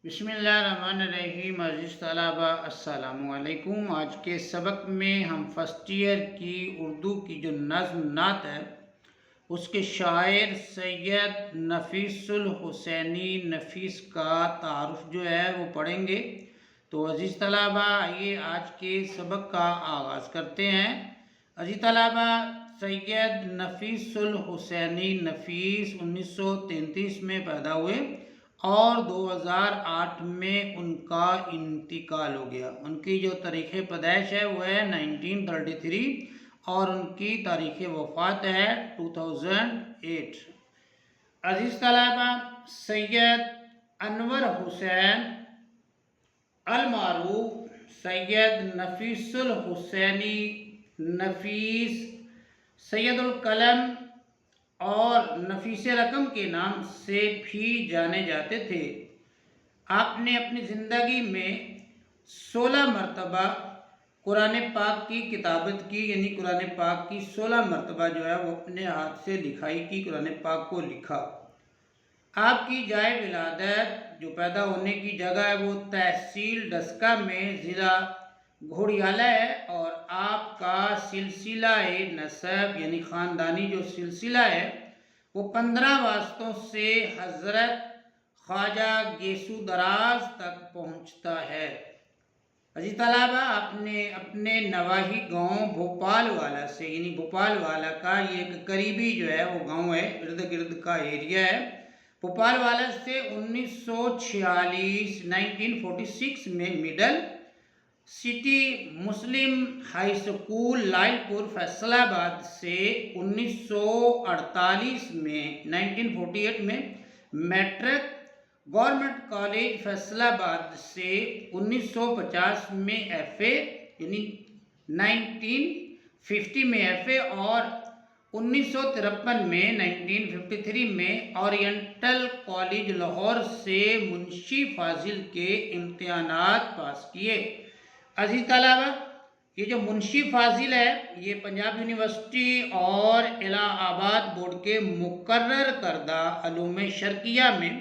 بسم اللہ الرحمن الرحیم۔ عزیز طلبہ السلام علیکم۔ آج کے سبق میں ہم فرسٹ ایئر کی اردو کی جو نظم نعت ہے اس کے شاعر سید نفیس الحسینی نفیس کا تعارف جو ہے وہ پڑھیں گے۔ تو عزیز طلبہ آئیے آج کے سبق کا آغاز کرتے ہیں۔ عزیز طلبہ سید نفیس الحسینی نفیس 1933 میں پیدا ہوئے اور 2008 میں ان کا انتقال ہو گیا۔ ان کی جو تاریخ پیدائش ہے وہ ہے 1933 اور ان کی تاریخ وفات ہے 2008۔ عزیز طلبہ سید انور حسین المعروف سید نفیس الحسینی نفیس سید القلم اور نفیس رقم کے نام سے بھی جانے جاتے تھے۔ آپ نے اپنی زندگی میں 16 مرتبہ قرآن پاک کی کتابت کی، یعنی قرآن پاک کی 16 مرتبہ جو ہے وہ اپنے ہاتھ سے لکھائی کی، قرآن پاک کو لکھا۔ آپ کی جائے ولادت جو پیدا ہونے کی جگہ ہے وہ تحصیل ڈسکہ میں ضلع گھوڑیالہ ہے، اور آپ کا سلسلہ نسب یعنی خاندانی جو سلسلہ ہے وہ 15 واسطوں سے حضرت خواجہ گیسو دراز تک پہنچتا ہے۔ عزیز طلبہ آپ نے اپنے نواحی گاؤں بھوپال والا سے، یعنی بھوپال والا کا یہ ایک قریبی جو ہے وہ گاؤں ہے، ارد گرد کا ایریا ہے۔ بھوپال والا سے 1946 میں مڈل سٹی مسلم ہائی سکول لائل پور فیصل آباد سے 1948 میں 1948 میں میٹرک گورنمنٹ کالج فیصل آباد سے 1950 میں ایف اے، یعنی 1950 میں ایف اے، اور 1953 میں 1953 میں اورینٹل کالج لاہور سے منشی فاضل کے امتحانات پاس کیے۔ عزیز طلبہ یہ جو منشی فاضل ہے یہ پنجاب یونیورسٹی اور الہ آباد بورڈ کے مقرر کردہ علوم شرقیہ میں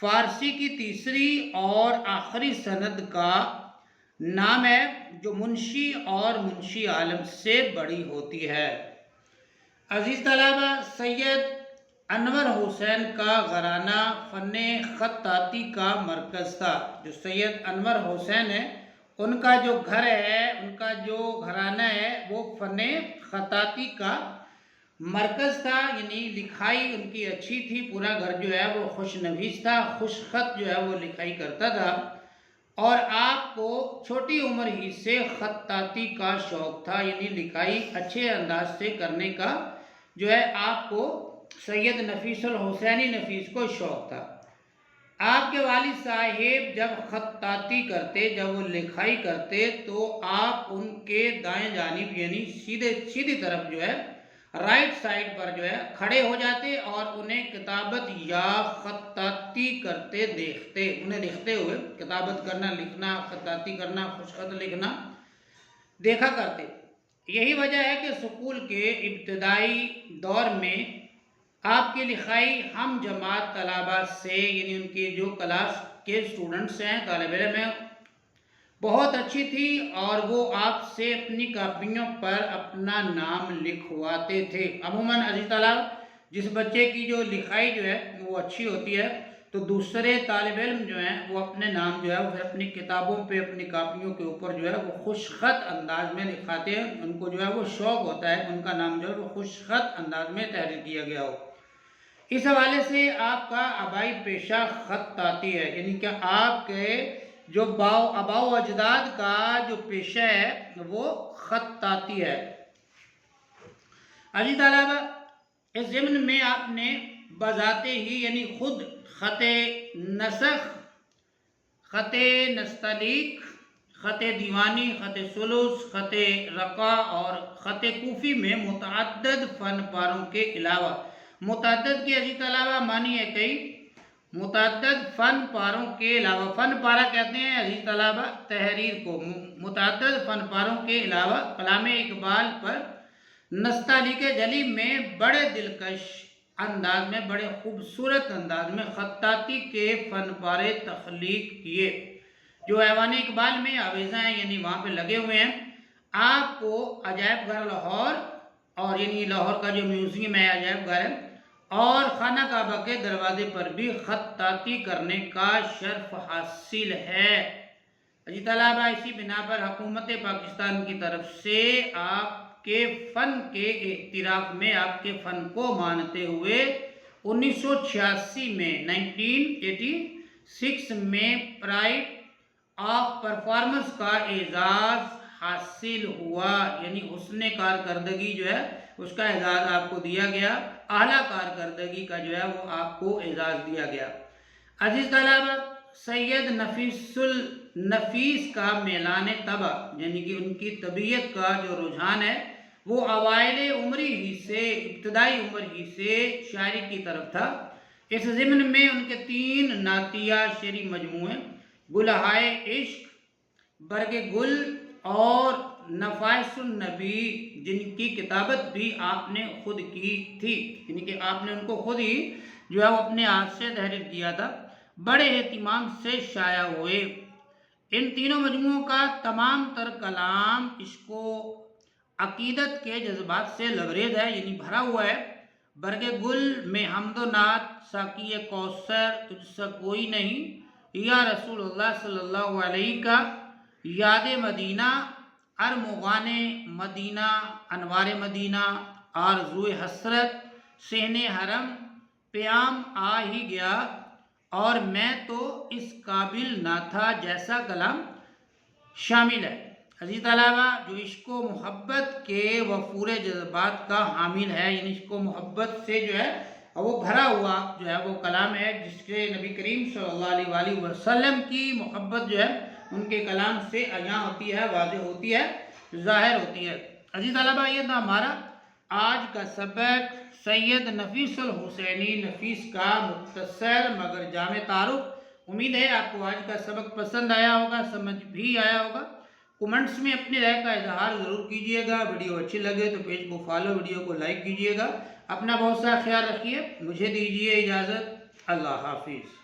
فارسی کی تیسری اور آخری سند کا نام ہے جو منشی اور منشی عالم سے بڑی ہوتی ہے۔ عزیز طلبہ سید انور حسین کا گھرانہ فن خطاطی کا مرکز تھا۔ جو سید انور حسین ہے ان کا جو گھر ہے، ان کا جو گھرانہ ہے وہ فن خطاطی کا مرکز تھا، یعنی لکھائی ان کی اچھی تھی، پورا گھر جو ہے وہ خوش نویس تھا، خوش خط جو ہے وہ لکھائی کرتا تھا، اور آپ کو چھوٹی عمر ہی سے خطاطی کا شوق تھا، یعنی لکھائی اچھے انداز سے کرنے کا جو ہے آپ کو سید نفیس الحسینی نفیس کو شوق تھا۔ آپ کے والد صاحب جب خطاطی کرتے، جب وہ لکھائی کرتے تو آپ ان کے دائیں جانب یعنی سیدھی طرف جو ہے رائٹ سائڈ پر جو ہے کھڑے ہو جاتے اور انہیں کتابت یا خطاطی کرتے دیکھتے، انہیں لکھتے ہوئے کتابت کرنا، لکھنا، خطاطی کرنا، خوش خط لکھنا دیکھا کرتے۔ یہی وجہ ہے کہ اسکول کے ابتدائی دور میں آپ کی لکھائی ہم جماعت طلباء سے، یعنی ان کے جو کلاس کے اسٹوڈنٹس ہیں، طالب علم ہیں، بہت اچھی تھی، اور وہ آپ سے اپنی کاپیوں پر اپنا نام لکھواتے تھے۔ عموماً عزیز طلباء جس بچے کی جو لکھائی جو ہے وہ اچھی ہوتی ہے تو دوسرے طالب علم جو ہیں وہ اپنے نام جو ہے وہ اپنی کتابوں پہ، اپنی کاپیوں کے اوپر جو ہے وہ خوش خط انداز میں لکھاتے ہیں۔ ان کو جو ہے وہ شوق ہوتا ہے ان کا نام جو ہے وہ خوش خط انداز میں تحریر کیا گیا ہو۔ اس حوالے سے آپ کا آبائی پیشہ خطاطی ہے، یعنی کہ آپ کے جو آباء و اجداد کا جو پیشہ ہے وہ خطاطی ہے۔ عزیز طلبہ اس ضمن میں آپ نے بذات ہی یعنی خود خط نسخ، خط نستعلیق، خط دیوانی، خط ثلث، خط رقع اور خط کوفی میں متعدد فن پاروں کے علاوہ، متعدد کی عزیز طلبہ معنی ہے کئی، متعدد فن پاروں کے علاوہ، فن پارہ کہتے ہیں عزیز طلبہ تحریر کو، متعدد فن پاروں کے علاوہ کلام اقبال پر نستعلیق جلی میں بڑے دلکش انداز میں، بڑے خوبصورت انداز میں خطاطی کے فن پارے تخلیق کیے جو ایوان اقبال میں آویزاں ہیں، یعنی وہاں پہ لگے ہوئے ہیں۔ آپ کو عجائب گھر لاہور اور یعنی لاہور کا جو میوزیم ہے عجائب گھر ہے، اور خانہ کعبہ کے دروازے پر بھی خطاطی کرنے کا شرف حاصل ہے۔ جی طلبہ، اسی بنا پر حکومت پاکستان کی طرف سے آپ کے فن کے اعتراف میں، آپ کے فن کو مانتے ہوئے 1986 میں 1986 میں پرائڈ آف پرفارمنس کا اعزاز حاصل ہوا، یعنی حسن کارکردگی جو ہے اس کا اعزاز آپ کو دیا گیا، اعلیٰ کارکردگی کا جو ہے وہ آپ کو اعزاز دیا گیا۔ عزیز طلبہ، سید نفیس کا میلان طبع، یعنی کہ ان کی طبیعت کا جو رجحان ہے وہ اوائل عمری ہی سے، ابتدائی عمر ہی سے شاعری کی طرف تھا۔ اس ضمن میں ان کے 3 نعتیہ شعری مجموعے گلہائے عشق، برگ گل اور نفائس النبی، جن کی کتابت بھی آپ نے خود کی تھی، یعنی کہ آپ نے ان کو خود ہی جو ہے وہ اپنے ہاتھ سے تحریر کیا تھا، بڑے اہتمام سے شائع ہوئے۔ ان تینوں مجموعوں کا تمام تر کلام عشق و عقیدت کے جذبات سے لبریز ہے، یعنی بھرا ہوا ہے۔ برگ گل میں حمد و نعت، ساقی کوثر، تجھ سا کوئی نہیں، یا رسول اللہ صلی اللہ علیہ کا، یاد مدینہ، ارمغان مدینہ، انوار مدینہ، آرزو حسرت، صحن حرم، پیام آ ہی گیا، اور میں تو اس قابل نہ تھا جیسا کلام شامل ہے۔ عزیز طلبہ، جو عشق و محبت کے وفور جذبات کا حامل ہے، یعنی عشق و محبت سے جو ہے وہ بھرا ہوا جو ہے وہ کلام ہے، جس کے نبی کریم صلی اللہ علیہ وآلہ وسلم کی محبت جو ہے ان کے کلام سے عیاں ہوتی ہے، واضح ہوتی ہے، ظاہر ہوتی ہے۔ عزیز طلبہ، یہ تھا ہمارا آج کا سبق، سید نفیس الحسینی نفیس کا مختصر مگر جامع تعارف۔ امید ہے آپ کو آج کا سبق پسند آیا ہوگا، سمجھ بھی آیا ہوگا۔ کومنٹس میں اپنی رائے کا اظہار ضرور کیجیے گا۔ ویڈیو اچھی لگے تو پیج کو فالو، ویڈیو کو لائک کیجیے گا۔ اپنا بہت سا خیال رکھیے، مجھے دیجیے اجازت، اللہ حافظ۔